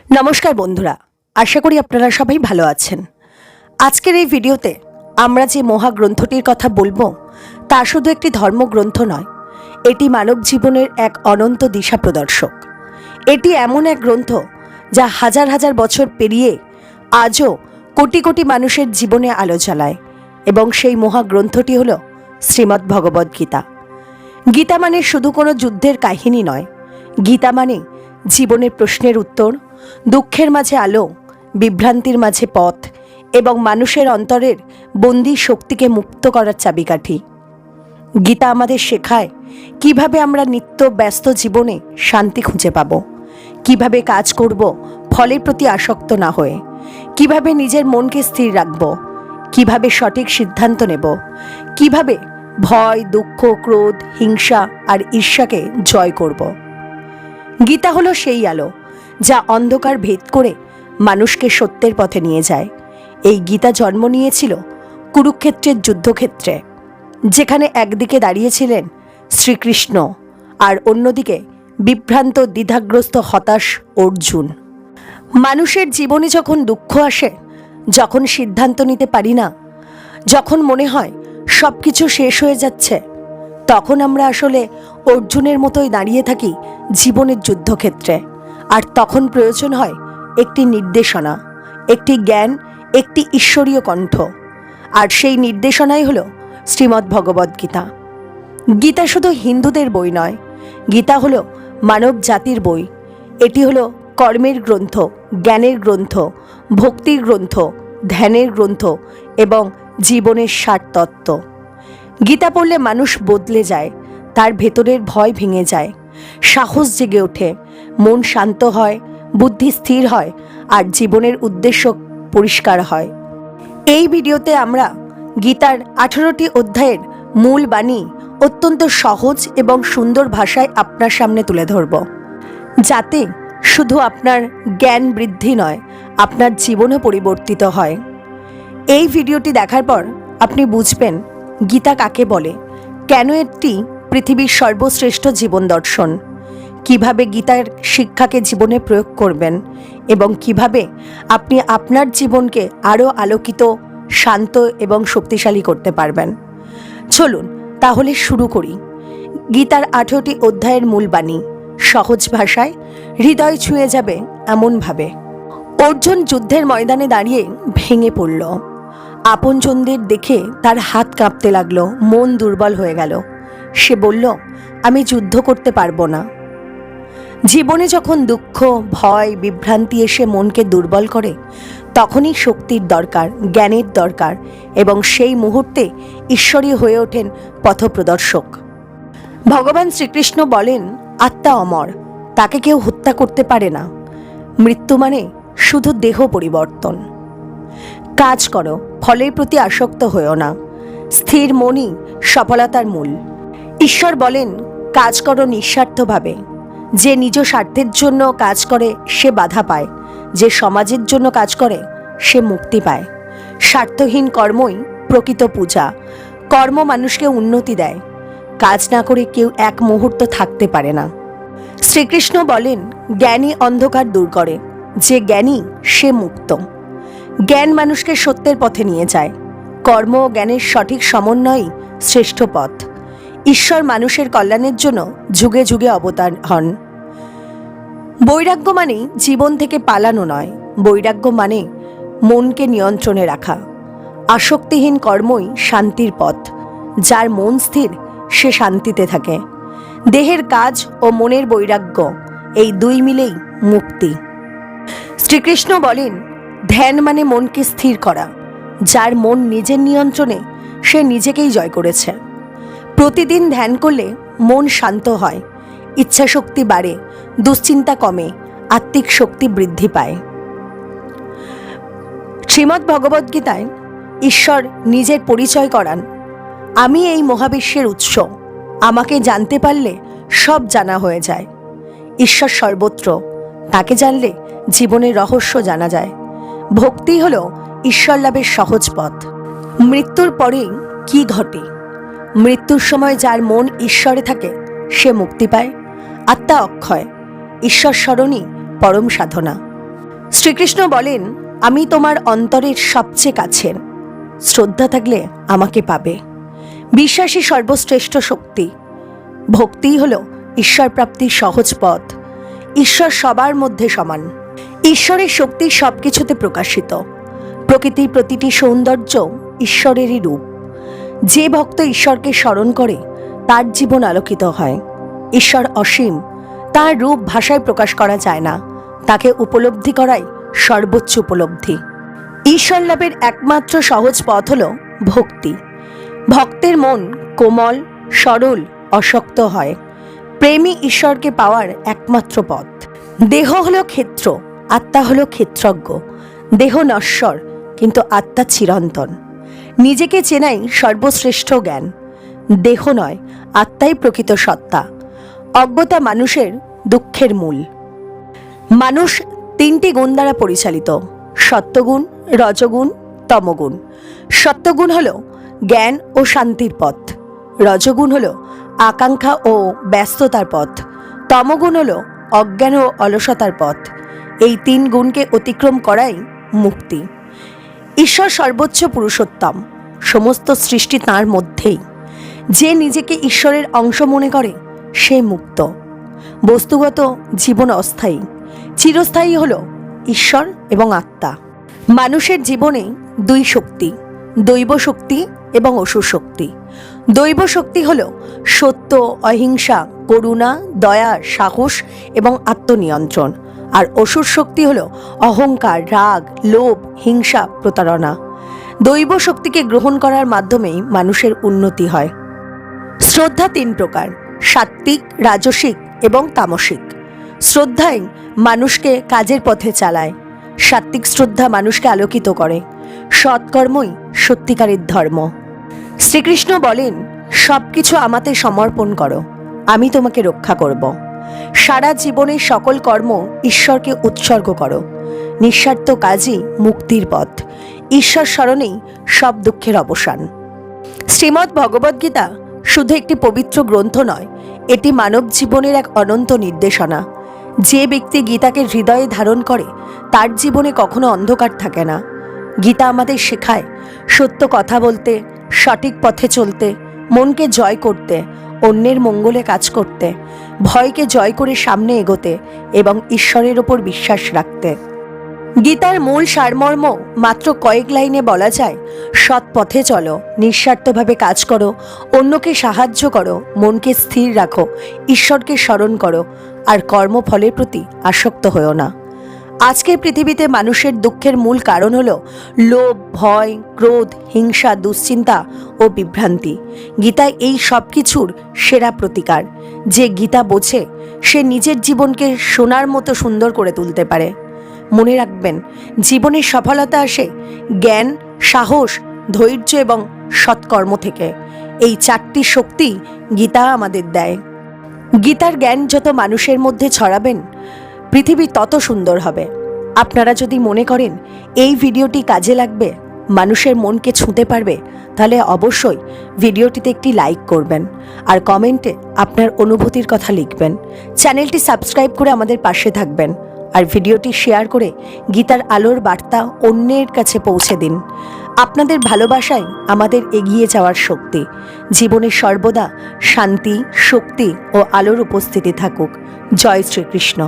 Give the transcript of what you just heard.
নমস্কার বন্ধুরা, আশা করি আপনারা সবাই ভালো আছেন। আজকের এই ভিডিওতে আমরা যে মহাগ্রন্থটির কথা বলবো তা শুধু একটি ধর্মগ্রন্থ নয়, এটি মানব জীবনের এক অনন্ত দিশা প্রদর্শক। এটি এমন এক গ্রন্থ যা হাজার হাজার বছর পেরিয়ে আজও কোটি কোটি মানুষের জীবনে আলো জ্বালায়, এবং সেই মহাগ্রন্থটি হল শ্রীমদ্ ভগবদ্ গীতা। গীতা মানে শুধু কোনো যুদ্ধের কাহিনী নয়, গীতা মানে জীবনের প্রশ্নের উত্তর, দুঃখের মাঝে আলো, বিভ্রান্তির মাঝে পথ এবং মানুষের অন্তরের বন্দী শক্তিকে মুক্ত করার চাবিকাঠি। গীতা আমাদের শেখায় কিভাবে আমরা নিত্য ব্যস্ত জীবনে শান্তি খুঁজে পাব, কিভাবে কাজ করব ফলের প্রতি আসক্ত না হয়ে, কিভাবে নিজের মনকে স্থির রাখব, কিভাবে সঠিক সিদ্ধান্ত নেব, কিভাবে ভয়, দুঃখ, ক্রোধ, হিংসা আর ঈর্ষাকে জয় করব। গীতা হলো সেই আলো যা অন্ধকার ভেদ করে মানুষকে সত্যের পথে নিয়ে যায়। এই গীতা জন্ম নিয়েছিল কুরুক্ষেত্রের যুদ্ধক্ষেত্রে, যেখানে একদিকে দাঁড়িয়েছিলেন শ্রীকৃষ্ণ আর অন্যদিকে বিভ্রান্ত, দ্বিধাগ্রস্ত, হতাশ অর্জুন। মানুষের জীবনে যখন দুঃখ আসে, যখন সিদ্ধান্ত নিতে পারি না, যখন মনে হয় সব কিছু শেষ হয়ে যাচ্ছে, তখন আমরা আসলে অর্জুনের মতোই দাঁড়িয়ে থাকি জীবনের যুদ্ধক্ষেত্রে। আর তখন প্রয়োজন হয় একটি নির্দেশনা, একটি জ্ঞান, একটি ঈশ্বরীয় কণ্ঠ। আর সেই নির্দেশনাই হলো শ্রীমদ্ ভগবদ্ গীতা। গীতা শুধু হিন্দুদের বই নয়, গীতা হলো মানব জাতির বই। এটি হলো কর্মের গ্রন্থ, জ্ঞানের গ্রন্থ, ভক্তির গ্রন্থ, ধ্যানের গ্রন্থ এবং জীবনের সার তত্ত্ব। গীতা পড়লে মানুষ বদলে যায়, তার ভেতরের ভয় ভেঙে যায়, সাহস জেগে ওঠে, মন শান্ত হয়, বুদ্ধি স্থির হয় আর জীবনের উদ্দেশ্য পরিষ্কার হয়। এই ভিডিওতে আমরা গীতার 18টি অধ্যায়ের মূল বাণী অত্যন্ত সহজ এবং সুন্দর ভাষায় আপনার সামনে তুলে ধরব, যাতে শুধু আপনার জ্ঞান বৃদ্ধি নয়, আপনার জীবনও পরিবর্তিত হয়। এই ভিডিওটি দেখার পর আপনি বুঝবেন গীতা কাকে বলে, কেন এটি পৃথিবীর সর্বশ্রেষ্ঠ জীবন দর্শন, কিভাবে গীতার শিক্ষাকে জীবনে প্রয়োগ করবেন এবং কিভাবে আপনি আপনার জীবনকে আরও আলোকিত, শান্ত এবং শক্তিশালী করতে পারবেন। চলুন তাহলে শুরু করি। গীতার 18টি অধ্যায়ের মূল বাণী সহজ ভাষায়, হৃদয় ছুঁয়ে যাবে এমনভাবে। অর্জুন যুদ্ধের ময়দানে দাঁড়িয়ে ভেঙে পড়ল। আপনজনদের দেখে তার হাত কাঁপতে লাগলো, মন দুর্বল হয়ে গেল। সে বলল, আমি যুদ্ধ করতে পারবো না। জীবনে যখন দুঃখ, ভয়, বিভ্রান্তি এসে মনকে দুর্বল করে, তখনই শক্তির দরকার, জ্ঞানের দরকার, এবং সেই মুহূর্তে ঈশ্বরী হয়ে ওঠেন পথপ্রদর্শক। ভগবান শ্রীকৃষ্ণ বলেন, আত্মা অমর, তাকে কেউ হত্যা করতে পারে না। মৃত্যু মানে শুধু দেহ পরিবর্তন। কাজ করো, ফলের প্রতি আসক্ত হয়েও না। স্থির মনই সফলতার মূল। ঈশ্বর বলেন, কাজ করো নিঃস্বার্থভাবে। যে নিজ স্বার্থের জন্য কাজ করে সে বাধা পায়, যে সমাজের জন্য কাজ করে সে মুক্তি পায়। স্বার্থহীন কর্মই প্রকৃত পূজা। কর্ম মানুষকে উন্নতি দেয়। কাজ না করে কেউ এক মুহূর্ত থাকতে পারে না। শ্রীকৃষ্ণ বলেন, জ্ঞানী অন্ধকার দূর করে। যে জ্ঞানী সে মুক্ত। জ্ঞান মানুষকে সত্যের পথে নিয়ে যায়। কর্ম ও জ্ঞানের সঠিক সমন্বয়ই শ্রেষ্ঠ পথ। ঈশ্বর মানুষের কল্যাণের জন্য যুগে যুগে অবতার হন। বৈরাগ্য মানে জীবন থেকে পালানো নয়, বৈরাগ্য মানে মনকে নিয়ন্ত্রণে রাখা। আসক্তিহীন কর্মই শান্তির পথ। যার মন স্থির সে শান্তিতে থাকে। দেহের কাজ ও মনের বৈরাগ্য, এই দুই মিলেই মুক্তি। শ্রীকৃষ্ণ বলেন, ধ্যান মানে মনকে স্থির করা। যার মন নিজের নিয়ন্ত্রণে, সে নিজেকেই জয় করেছে। প্রতিদিন ধ্যান করলে মন শান্ত হয়, ইচ্ছাশক্তি বাড়ে, দুশ্চিন্তা কমে, আত্মিক শক্তি বৃদ্ধি পায়। শ্রীমদ্ ভগবদ্গীতায় ঈশ্বর নিজের পরিচয় করান, আমি এই মহাবিশ্বের উৎস। আমাকে জানতে পারলে সব জানা হয়ে যায়। ঈশ্বর সর্বত্র, তাকে জানলে জীবনের রহস্য জানা যায়। ভক্তি হল ঈশ্বর লাভের সহজ পথ। মৃত্যুর পরে কি ঘটে? মৃত্যুর সময় যার মন ঈশ্বরে থাকে সে মুক্তি পায়। আত্মা অক্ষয়। ঈশ্বর স্মরণই পরম সাধনা। শ্রীকৃষ্ণ বলেন, আমি তোমার অন্তরের সবচেয়ে কাছের, শ্রদ্ধা থাকলে আমাকে পাবে। বিশ্বাসই সর্বশ্রেষ্ঠ শক্তি। ভক্তিই হল ঈশ্বর প্রাপ্তির সহজ পথ। ঈশ্বর সবার মধ্যে সমান। ঈশ্বরের শক্তি সবকিছুতে প্রকাশিত। প্রকৃতির প্রতিটি সৌন্দর্য ঈশ্বরেরই রূপ। যে ভক্ত ঈশ্বরকে স্মরণ করে তার জীবন আলোকিত হয়। ঈশ্বর অসীম, তার রূপ ভাষায় প্রকাশ করা যায় না। তাকে উপলব্ধি করাই সর্বোচ্চ উপলব্ধি। ঈশ্বর লাভের একমাত্র সহজ পথ হল ভক্তি। ভক্তের মন কোমল, সরল, অশক্ত হয়। প্রেমই ঈশ্বরকে পাওয়ার একমাত্র পথ। দেহ হলো ক্ষেত্র, আত্মা হলো ক্ষেত্রজ্ঞ। দেহ নশ্বর, কিন্তু আত্মা চিরন্তন। নিজেকে চেনাই সর্বশ্রেষ্ঠ জ্ঞান। দেহ নয়, আত্মাই প্রকৃত সত্তা। অজ্ঞতা মানুষের দুঃখের মূল। মানুষ তিনটি গুণ দ্বারা পরিচালিত: সত্ত্বগুণ, রজগুণ, তমগুণ। সত্ত্বগুণ হল জ্ঞান ও শান্তির পথ। রজগুণ হল আকাঙ্ক্ষা ও ব্যস্ততার পথ। তমগুণ হল অজ্ঞান ও অলসতার পথ। এই তিন গুণকে অতিক্রম করাই মুক্তি। ঈশ্বর সর্বোচ্চ পুরুষোত্তম। সমস্ত সৃষ্টি তাঁর মধ্যেই। যে নিজেকে ঈশ্বরের অংশ মনে করে সে মুক্ত। বস্তুগত জীবন অস্থায়ী, চিরস্থায়ী হল ঈশ্বর এবং আত্মা। মানুষের জীবনে দুই শক্তি: দৈব শক্তি এবং অসুর শক্তি। দৈব শক্তি হল সত্য, অহিংসা, করুণা, দয়া, সাহস এবং আত্মনিয়ন্ত্রণ। আর অসুর শক্তি হল অহংকার, রাগ, লোভ, হিংসা, প্রতারণা। দৈব শক্তিকে গ্রহণ করার মাধ্যমেই মানুষের উন্নতি হয়। শ্রদ্ধা তিন প্রকার: সাত্ত্বিক, রাজসিক এবং তামসিক। শ্রদ্ধাই মানুষকে কাজের পথে চালায়। সাত্ত্বিক শ্রদ্ধা মানুষকে আলোকিত করে। সৎকর্মই সত্যিকারের ধর্ম। শ্রীকৃষ্ণ বলেন, সব কিছু আমাতে সমর্পণ করো, আমি তোমাকে রক্ষা করব। সারা জীবনের সকল কর্ম ঈশ্বরকে উৎসর্গ করো। নিঃস্বার্থ কাজই মুক্তির পথ। ঈশ্বর স্মরণেই সব দুঃখের অবসান। শ্রীমদ্ ভগবদ্গীতা শুধু একটি পবিত্র গ্রন্থ নয়, এটি মানব জীবনের এক অনন্ত নির্দেশনা। যে ব্যক্তি গীতাকে হৃদয়ে ধারণ করে তার জীবনে কখনো অন্ধকার থাকে না। গীতা আমাদের শেখায় সত্য কথা বলতে, সঠিক পথে চলতে, মনকে জয় করতে, অন্যের মঙ্গলে কাজ করতে, ভয়কে জয় করে সামনে এগোতে এবং ঈশ্বরের ওপর বিশ্বাস রাখতে। গীতার মূল সারমর্ম মাত্র কয়েক লাইনে বলা যায়: সৎ পথে চলো, নিঃস্বার্থভাবে কাজ করো, অন্যকে সাহায্য করো, মনকে স্থির রাখো, ঈশ্বরকে স্মরণ করো, আর কর্মফলের প্রতি আসক্ত হও না। আজকের পৃথিবীতে মানুষের দুঃখের মূল কারণ হলো লোভ, ভয়, ক্রোধ, হিংসা, দুশ্চিন্তা ও বিভ্রান্তি। গীতায় এই সব কিছুর সেরা প্রতিকার। যে গীতা বোঝে সে নিজের জীবনকে সোনার মতো সুন্দর করে তুলতে পারে। মনে রাখবেন, জীবনের সফলতা আসে জ্ঞান, সাহস, ধৈর্য এবং সৎকর্ম থেকে। এই চারটি শক্তি গীতা আমাদের দেয়। গীতার জ্ঞান যত মানুষের মধ্যে ছড়াবেন, পৃথিবী তত সুন্দর হবে। আপনারা যদি মনে করেন এই ভিডিওটি কাজে লাগবে, মানুষের মনকে ছুঁতে পারবে, তাহলে অবশ্যই ভিডিওটিতে একটি লাইক করবেন আর কমেন্টে আপনার অনুভূতির কথা লিখবেন। চ্যানেলটি সাবস্ক্রাইব করে আমাদের পাশে থাকবেন আর ভিডিওটি শেয়ার করে গীতার আলোর বার্তা অন্যের কাছে পৌঁছে দিন। আপনাদের ভালোবাসাই আমাদের এগিয়ে যাওয়ার শক্তি। জীবনে সর্বদা শান্তি, শক্তি ও আলোর উপস্থিতি থাকুক। জয় শ্রীকৃষ্ণ।